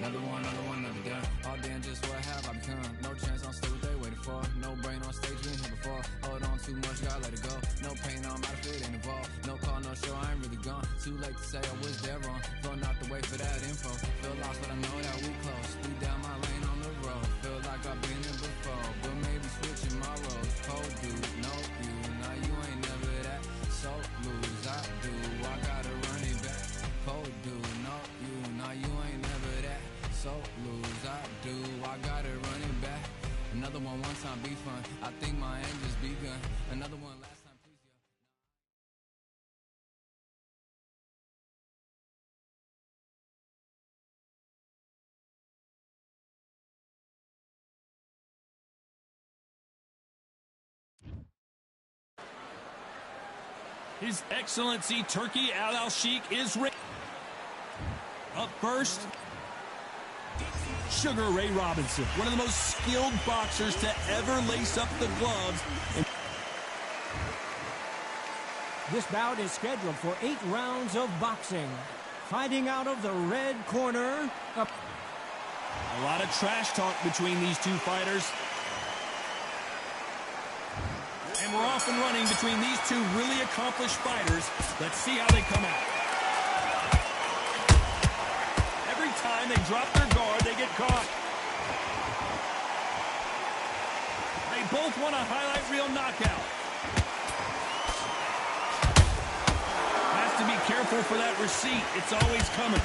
Another gun. All damn, just what have I become? No chance, I'm still what they waiting for. No brain on stage, been here before. Hold on too much, gotta let it go. No pain, I'm out of it, ain't involved. No call, no show, I ain't really gone. Too late to say I was there wrong. Don't not to wait for that info. Feel lost, but I know that we close. Speed down my lane on the road. Feel like I've been here before, but maybe switching my roles. Cold dude, no you. Now you ain't never that. So lose, I do. I gotta run it back. Cold dude, no you. Now you ain't never that. So lose, I do. I gotta run it back. Another one time be fun. I think my aim just begun. Another one last time, please. His Excellency Turki Al-Sheikh is ready. Up first, Sugar Ray Robinson, one of the most skilled boxers to ever lace up the gloves. This bout is scheduled for 8 rounds of boxing. Fighting out of the red corner. A lot of trash talk between these two fighters. And we're off and running between these two really accomplished fighters. Let's see how they come out. Every time they drop their guard, they get caught. They both want a highlight reel knockout. Has to be careful for that receipt. It's always coming.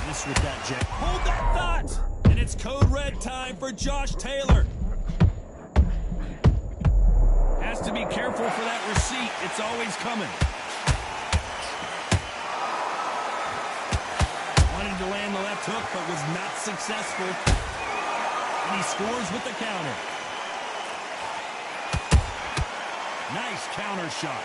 Miss with that jab. Hold that thought! And it's code red time for Josh Taylor. Has to be careful for that receipt. It's always coming. Wanted to land the left hook, but was not successful. And he scores with the counter. Nice counter shot.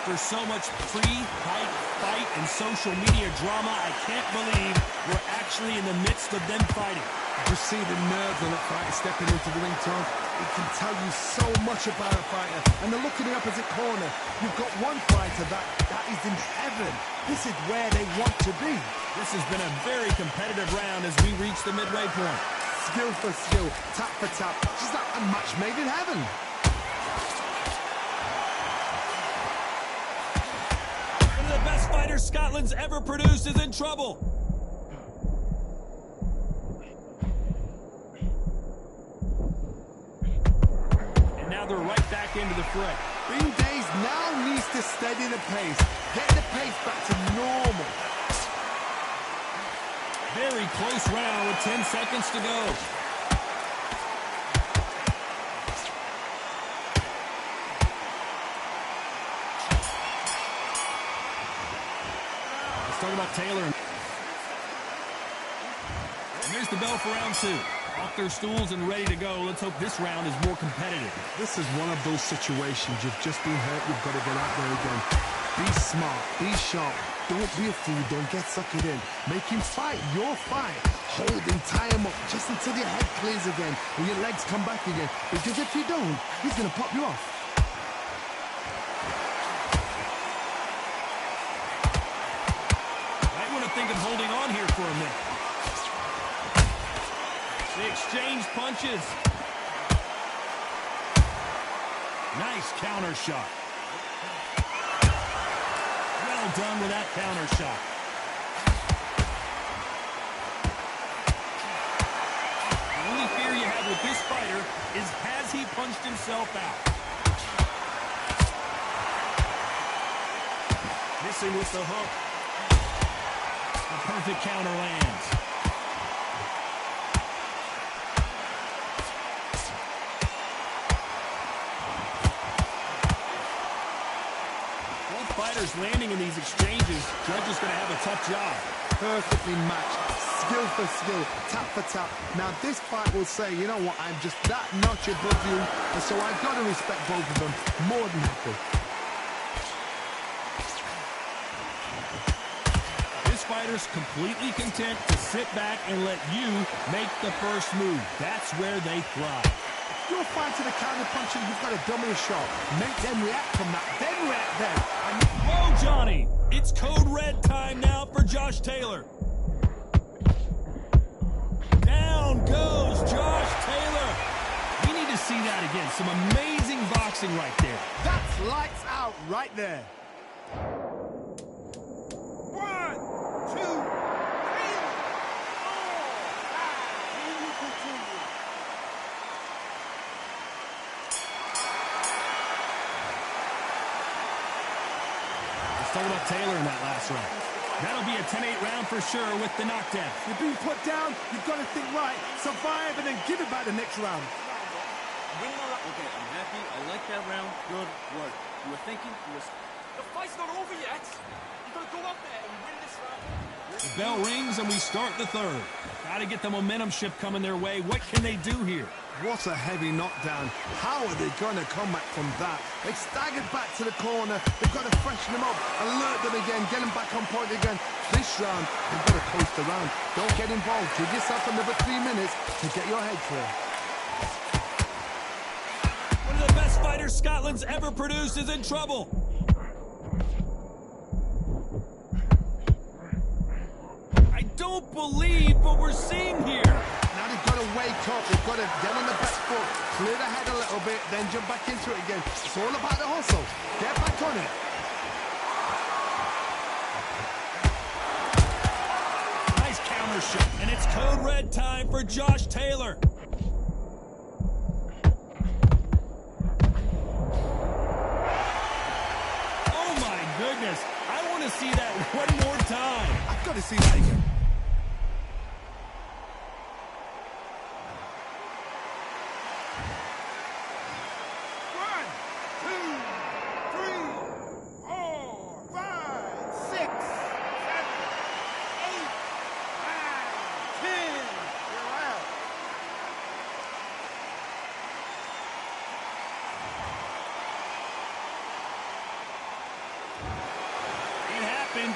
After so much pre-fight, fight, and social media drama, I can't believe we're actually in the midst of them fighting. Just see the nerves on that fighter stepping into the ring, Tom. It can tell you so much about a fighter. And the look in the opposite corner, you've got one fighter that is in heaven. This is where they want to be. This has been a very competitive round as we reach the midway point. Skill for skill, tap for tap. Just like a match made in heaven. One of the best fighters Scotland's ever produced is in trouble. And now they're right back into the fray. Bean Days now needs to steady the pace. Get the pace back to normal. Very close round with 10 seconds to go. Let's talk about Taylor. And here's the bell for round 2. Off their stools and ready to go. Let's hope this round is more competitive. This is one of those situations. You've just been hurt. You've got to get out there again. Be smart. Be sharp. Don't be a fool. Don't get sucked in. Make him fight your fight. Hold him, tie him up just until your head clears again and your legs come back again. Because if you don't, he's going to pop you off. Might want to think of holding on here for a minute. They exchange punches. Nice counter shot. Well done with that counter shot. The only fear you have with this fighter is, has he punched himself out? Missing with the hook. The perfect counter lands. Fighters landing in these exchanges, Judge is going to have a tough job. Perfectly matched, skill for skill, tap for tap. Now this fight will say, you know what, I'm just that notch above you, and so I've got to respect both of them more than happy. This fighter fighters completely content to sit back and let you make the first move. That's where they thrive. You're fine to the counter puncher, you've got a dummy shot. Make them react from that, then react then. Whoa, Johnny! It's code red time now for Josh Taylor. Down goes Josh Taylor. We need to see that again. Some amazing boxing right there. That's lights out right there. 1, 2, 3, 4, 5. Can you continue? Let's talk about Taylor in that last round. That'll be a 10-8 round for sure with the knockdown. You're being put down, you've got to think right, survive, and then give it back the next round. Okay, I'm happy. I like that round. Good work. You were thinking, The fight's not over yet. You gotta go up there and win this round. The bell rings and we start the third. Got to get the momentum shift coming their way. What can they do here? What a heavy knockdown. How are they going to come back from that? They staggered back to the corner. They've got to freshen them up, alert them again, get them back on point again. This round, they've got to coast around. Don't get involved. Give yourself another 3 minutes to get your head clear. One of the best fighters Scotland's ever produced is in trouble. I don't believe what we're seeing here. Now they've got to wake up. They've got to get on the back foot, clear the head a little bit, then jump back into it again. It's all about the hustle. Get back on it. Nice counter shot. And it's code red time for Josh Taylor. Oh my goodness. I want to see that one more time. I've got to see that again.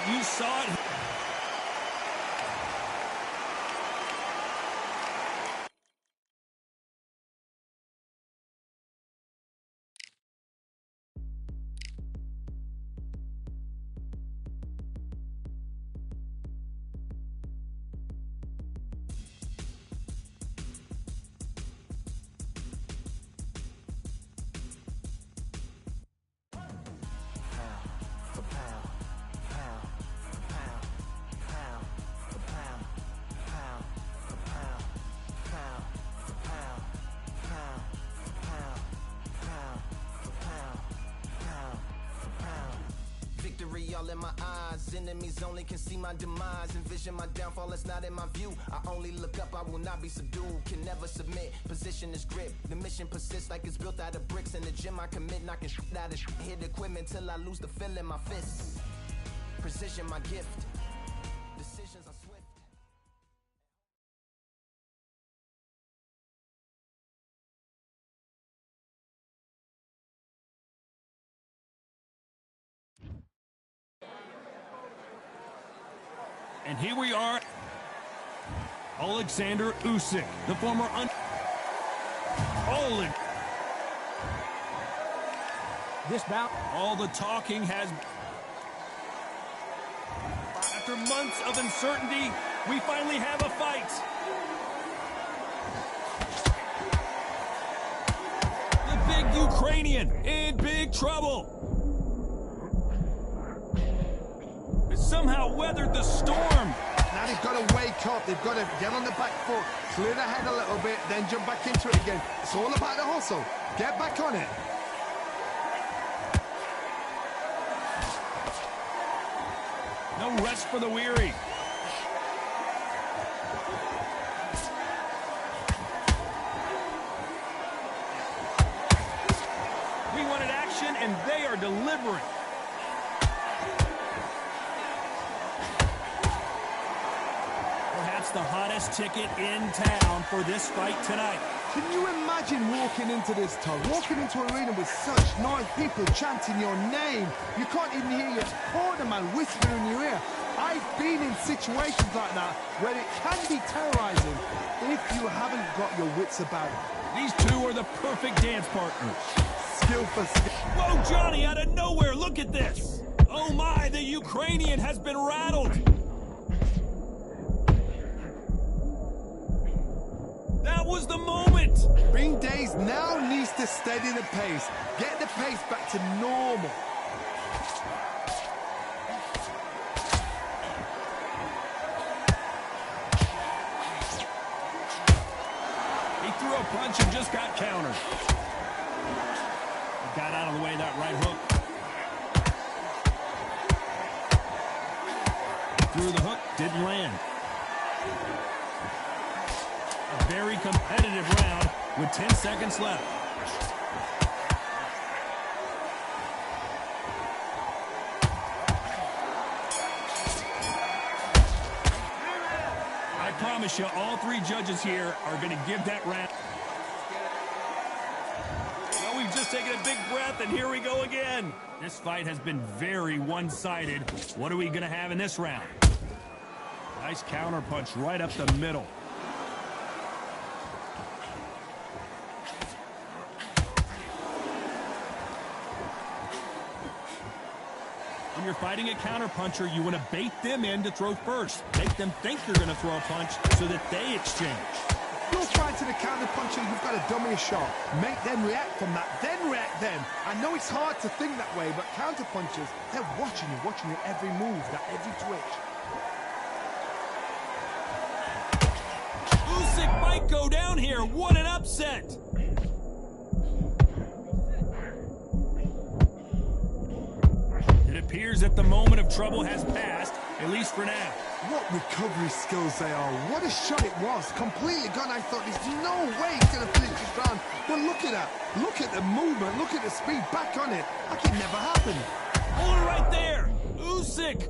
You saw it. All in my eyes, enemies only can see my demise. Envision my downfall, it's not in my view. I only look up, I will not be subdued. Can never submit, position is grip. The mission persists like it's built out of bricks. In the gym I commit, knocking shit out of shit. Hit equipment till I lose the feel in my fists. Precision my gift. Decisions are swift. And here we are, Alexander Usyk, the former This bout. All the talking has... After months of uncertainty, we finally have a fight. The big Ukrainian in big trouble. Somehow weathered the storm. Now they've got to wake up. They've got to get on the back foot, clear the head a little bit, then jump back into it again. It's all about the hustle. Get back on it. No rest for the weary. We wanted action, and they are delivering. The hottest ticket in town for this fight tonight. Can you imagine walking into this town, walking into an arena with such noise, people chanting your name? You can't even hear your corner man whispering in your ear. I've been in situations like that where it can be terrorizing if you haven't got your wits about it. These two are the perfect dance partners. Skill for skill. Whoa, Johnny, out of nowhere, look at this. Oh my, the Ukrainian has been rattled. That was the moment. Ring Days now needs to steady the pace. Get the pace back to normal. He threw a punch and just got countered. He got out of the way of that right hook. He threw the hook, didn't land. A very competitive round with 10 seconds left. I promise you, all three judges here are going to give that round. Well, we've just taken a big breath, and here we go again. This fight has been very one-sided. What are we going to have in this round? Nice counter punch right up the middle. When you're fighting a counterpuncher, you want to bait them in to throw first. Make them think you're going to throw a punch so that they exchange. You're fighting a counterpuncher, you've got to dummy a shot. Make them react from that, then react then. I know it's hard to think that way, but counterpunchers, they're watching your every move, that every twitch. Usyk might go down here. What an upset! It appears that the moment of trouble has passed, at least for now. What recovery skills they are. What a shot it was. Completely gone. I thought there's no way he's going to finish this round. But look at that. Look at the movement. Look at the speed. Back on it. Like it never happened. Hold it right there. Usyk.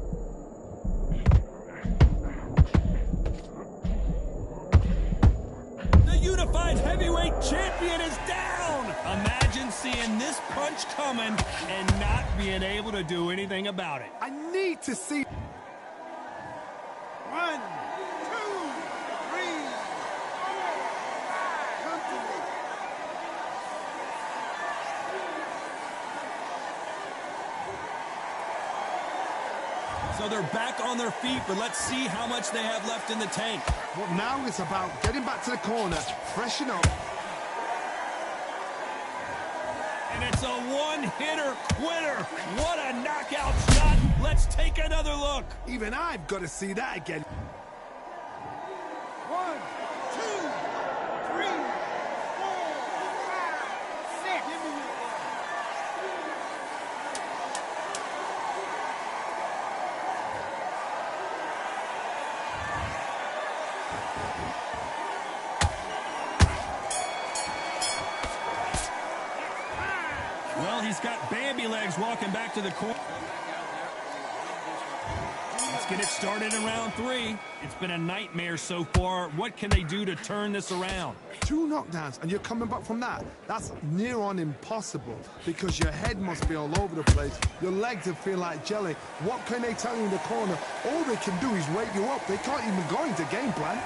The unified heavyweight champion is down. Imagine seeing this punch coming and not being able to do anything about it. I need to see... 1, 2, 3, 4, So they're back on their feet, but let's see how much they have left in the tank. Well, now it's about getting back to the corner, freshen up. And it's a one-hitter quitter. What a knockout shot. Let's take another look. Even I've got to see that again. 1, 2, 3, 4, 5, 6. Give me your Well, he's got Bambi legs walking back to the corner. Let's get it started in round 3. It's been a nightmare so far. What can they do to turn this around? 2 knockdowns and you're coming back from that. That's near on impossible because your head must be all over the place. Your legs will feel like jelly. What can they tell you in the corner? All they can do is wake you up. They can't even go into game plan.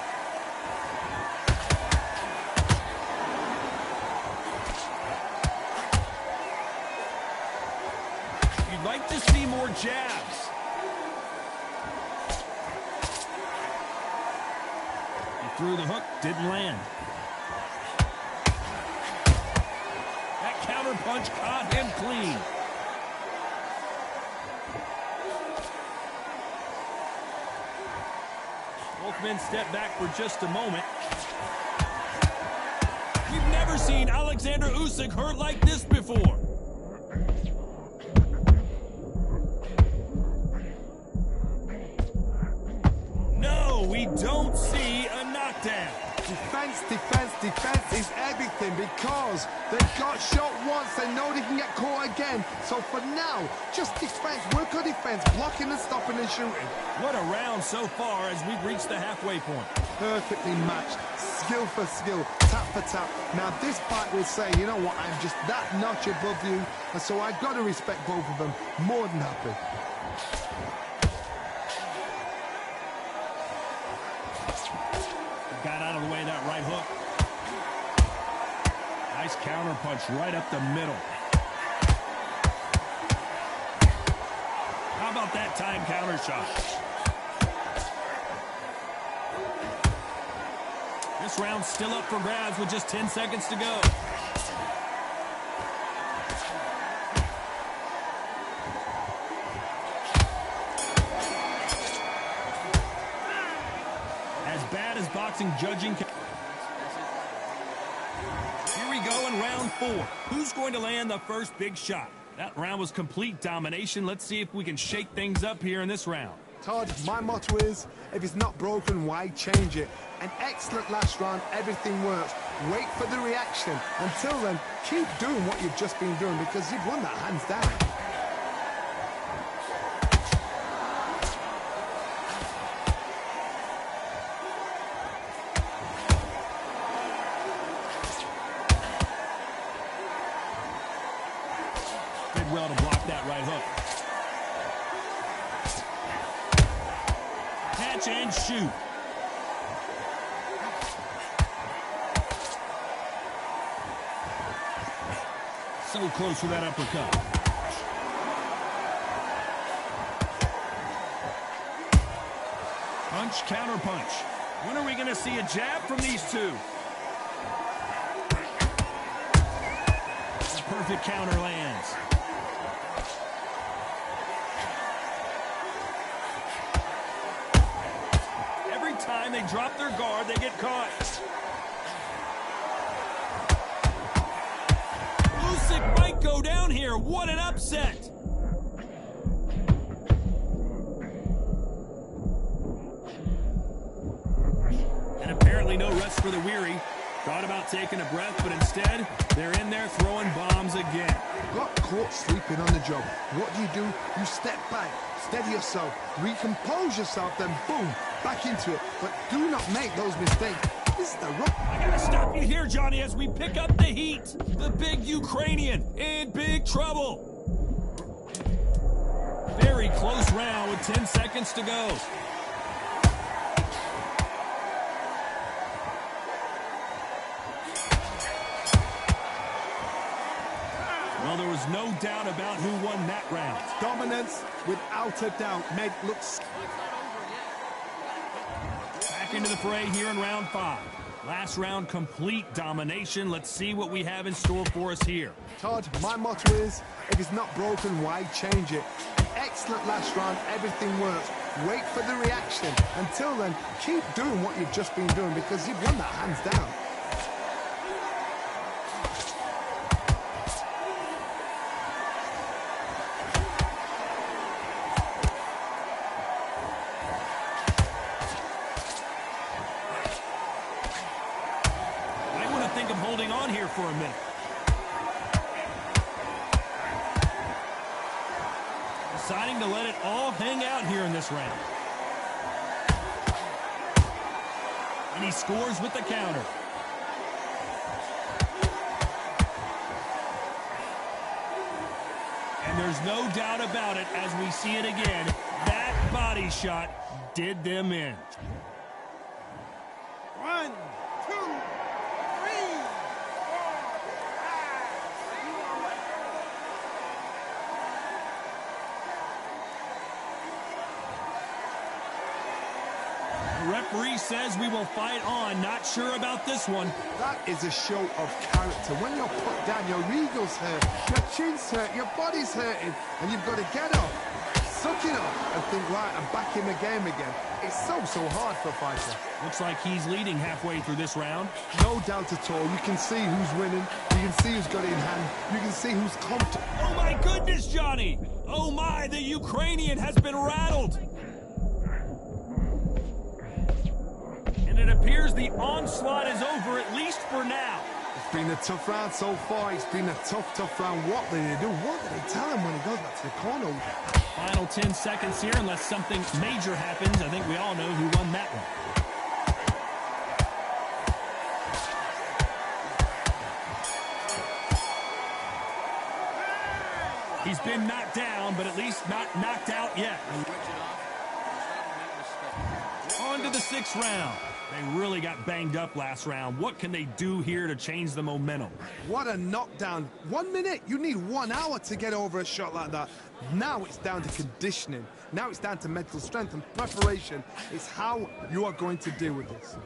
You'd like to see more jabs. He threw the hook, didn't land. That counter punch caught him clean. Both men step back for just a moment. We've never seen Alexander Usyk hurt like this before. No, we don't see a knockdown. Defense, defense, defense is everything because they've got shot once, they know they can get caught again. So for now, just defense, work on defense, blocking and stopping and shooting. What a round so far as we've reached the halfway point. Perfectly matched, skill for skill, tap for tap. Now this fight will say, you know what, I'm just that notch above you, and so I've got to respect both of them more than happy. Nice counter punch right up the middle. How about that time counter shot? This round's still up for grabs with just 10 seconds to go. As bad as boxing judging can... Here we go in round 4. Who's going to land the first big shot? That round was complete domination. Let's see if we can shake things up here in this round. Todd, my motto is, if it's not broken, why change it? An excellent last round, everything works. Wait for the reaction. Until then, keep doing what you've just been doing because you've won that hands down. Did well to block that right hook. Catch and shoot. So close with that uppercut. Punch, counter punch. When are we going to see a jab from these two? The perfect counter lands. Every time they drop their guard, they get caught. Usyk might go down here. What an upset. And apparently no rest for the weary. Thought about taking a breath, but instead, they're in there throwing bombs again. Got caught sleeping on the job. What do? You step back, steady yourself, recompose yourself, then boom, back into it. But do not make those mistakes. This is the rough. I gotta stop you here, Johnny, as we pick up the heat. The big Ukrainian in big trouble. Very close round with 10 seconds to go. Well, there was no doubt about who won that round. Dominance, without a doubt, made looks. Back into the fray here in round 5. Last round, complete domination. Let's see what we have in store for us here. Todd, my motto is, if it's not broken, why change it? An excellent last round, everything works. Wait for the reaction. Until then, keep doing what you've just been doing because you've won that hands down. For a minute. Deciding to let it all hang out here in this round. And he scores with the counter. And there's no doubt about it as we see it again. That body shot did them in. 1, 2, 3. The referee says we will fight on. Not sure about this one. That is a show of character. When you're put down, your ego's hurt, your chin's hurt, your body's hurting, and you've got to get up, suck it up, and think, right, I'm back in the game again. It's so hard for a fighter. Looks like he's leading halfway through this round. No doubt at all. You can see who's winning. You can see who's got it in hand. You can see who's comfortable. Oh, my goodness, Johnny. Oh, my, the Ukrainian has been rattled. And it appears the onslaught is over, at least for now. It's been a tough round so far. It's been a tough round. What did they do? What did they tell him when he goes back to the corner? Final 10 seconds here, unless something major happens. I think we all know who won that one. He's been knocked down, but at least not knocked out yet. On to the 6th round. They really got banged up last round. What can they do here to change the momentum? What a knockdown. 1 minute. You need 1 hour to get over a shot like that. Now it's down to conditioning. Now it's down to mental strength and preparation. It's how you are going to deal with this.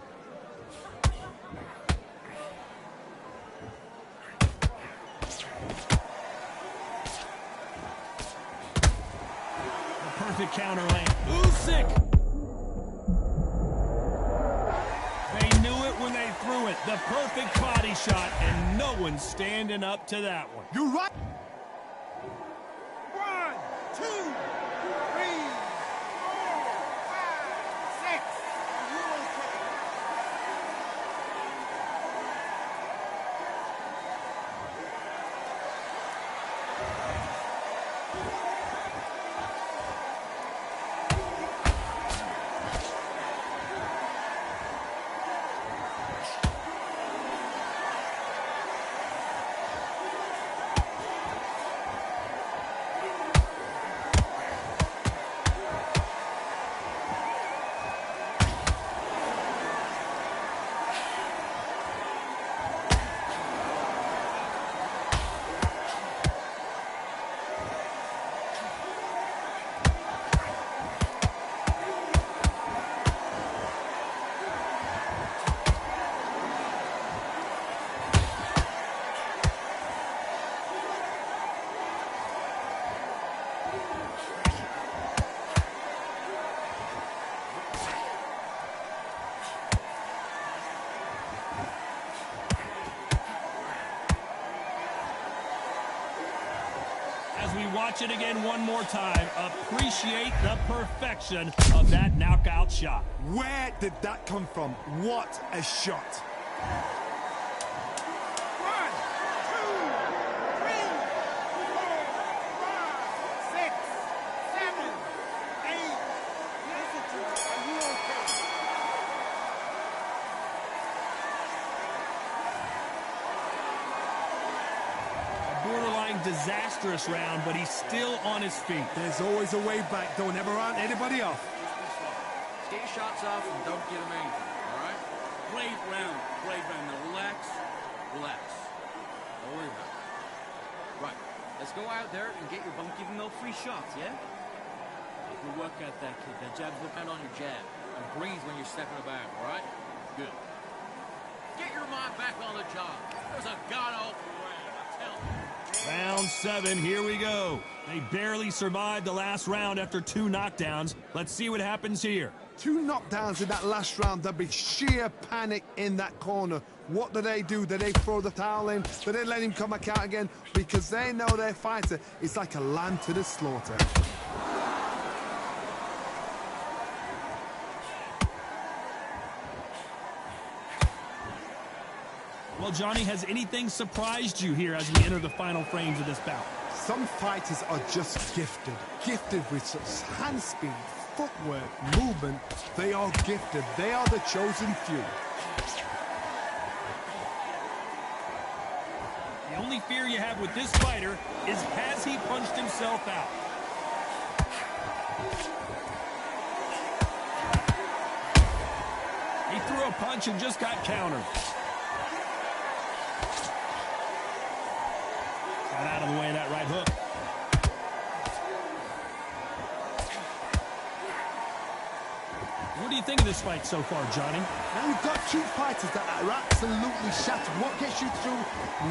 The perfect counter lane. Usyk! They knew it when they threw it. The perfect body shot, and no one's standing up to that one. You're right. 1, 2, 3, 4, 5, 6. Are you okay? As we watch it again one more time, appreciate the perfection of that knockout shot. Where did that come from? What a shot. 1, 2, 3, 4, 5, 6, 7, 8. Listen to it. Are you okay? Borderline disastrous round, but he's still on his feet. There's always a way back. Don't ever run anybody off. Get your shots off and don't get them angry, all right? Great round. Now relax. Don't worry about it. Right, let's go out there and get your bum, give him those free shots, yeah? Good work at that, kid. That jab's depend on your jab. And breathe when you're stepping about, all right? Good. Get your mind back on the job. There's a god-awful round, I tell you. Round 7, here we go. They barely survived the last round after 2 knockdowns. Let's see what happens here. 2 knockdowns in that last round. There'll be sheer panic in that corner. What do? Do they throw the towel in? Do they let him come back out again? Because they know their fighter is like a lamb to the slaughter. Well, Johnny, has anything surprised you here as we enter the final frames of this bout? Some fighters are just gifted with such hand speed, footwork, movement. They are gifted. They are the chosen few. The only fear you have with this fighter is, has he punched himself out? He threw a punch and just got countered. Got out of the way of that right hook. What do you think of this fight so far, Johnny? Now you've got 2 fighters that are absolutely shattered. What gets you through?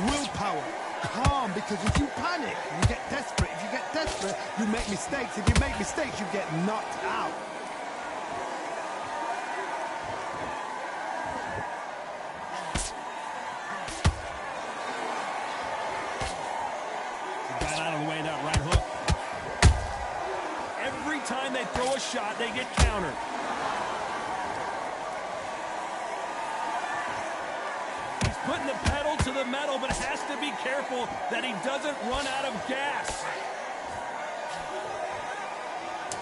Willpower. Calm, because if you panic, you get desperate. If you get desperate, you make mistakes. If you make mistakes, you get knocked out. Got out of the way of that right hook. Every time they throw a shot, they get countered. He's putting the pedal to the metal, but has to be careful that he doesn't run out of gas.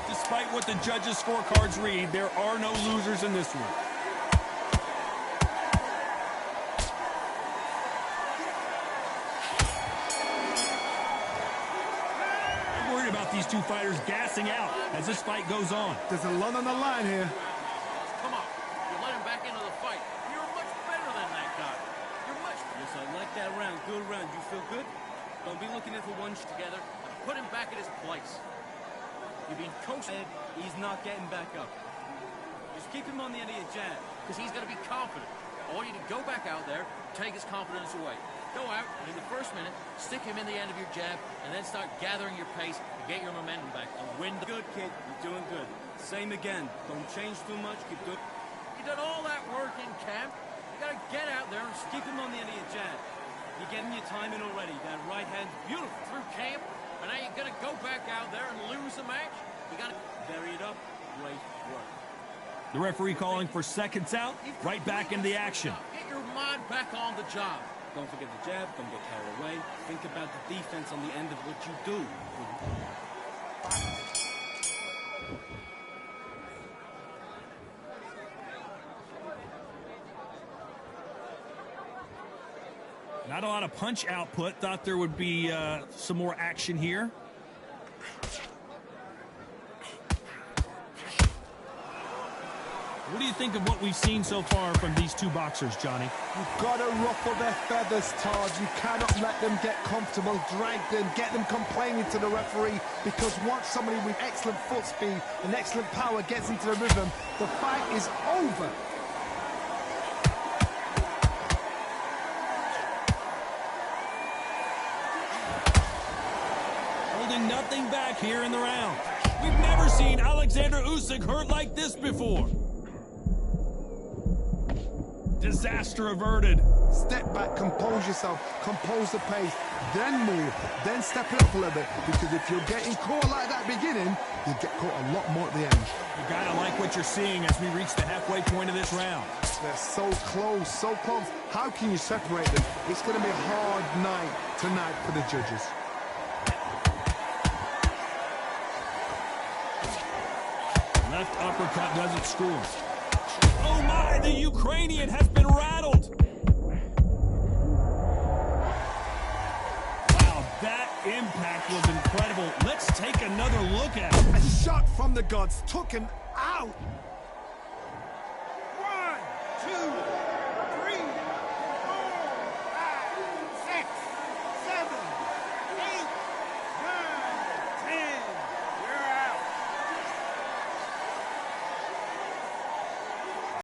Despite what the judges' scorecards read, there are no losers in this one. These 2 fighters gassing out as this fight goes on. There's a lot on the line here. Come on. You let him back into good round. You feel good? Don't be looking at the ones together. Put him back at his place. You've been coached. He's not getting back up. Just keep him on the end of your jab, because he's going to be confident. I want you to go back out there, take his confidence away. Go out, and in the first minute, stick him in the end of your jab, and then start gathering your pace and get your momentum back and win. Good, kid. You're doing good. Same again. Don't change too much. Keep good. You did all that work in camp. You got to get out there and Keep him on the end of your jab. You're getting your time in already. That right hand's beautiful. through camp, and now you're going to go back out there and lose the match. You got to Bury it up. Great work. The referee calling for seconds out, right back into the action. get your mind back on the job. Don't forget the jab. Don't get carried away. Think about the defense on the end of what you do. Not a lot of punch output. Thought there would be some more action here. What do you think of what we've seen so far from these two boxers, Johnny? You've got to ruffle their feathers, Taj. You cannot let them get comfortable, drag them, get them complaining to the referee, because once somebody with excellent foot speed and excellent power gets into the rhythm, the fight is over. Holding nothing back here in the round. We've never seen Alexander Usyk hurt like this before. Disaster averted. Step back, compose yourself, compose the pace, then move, then step it up a little bit, because if you're getting caught like that beginning, you'll get caught a lot more at the end. You gotta like what you're seeing as we reach the halfway point of this round. They're so close, so close. How can you separate them? It's going to be a hard night tonight for the judges. Left uppercut doesn't score. Oh my, the Ukrainian has been rattled. Wow, that impact was incredible. Let's take another look at it. A shot from the gods took him out.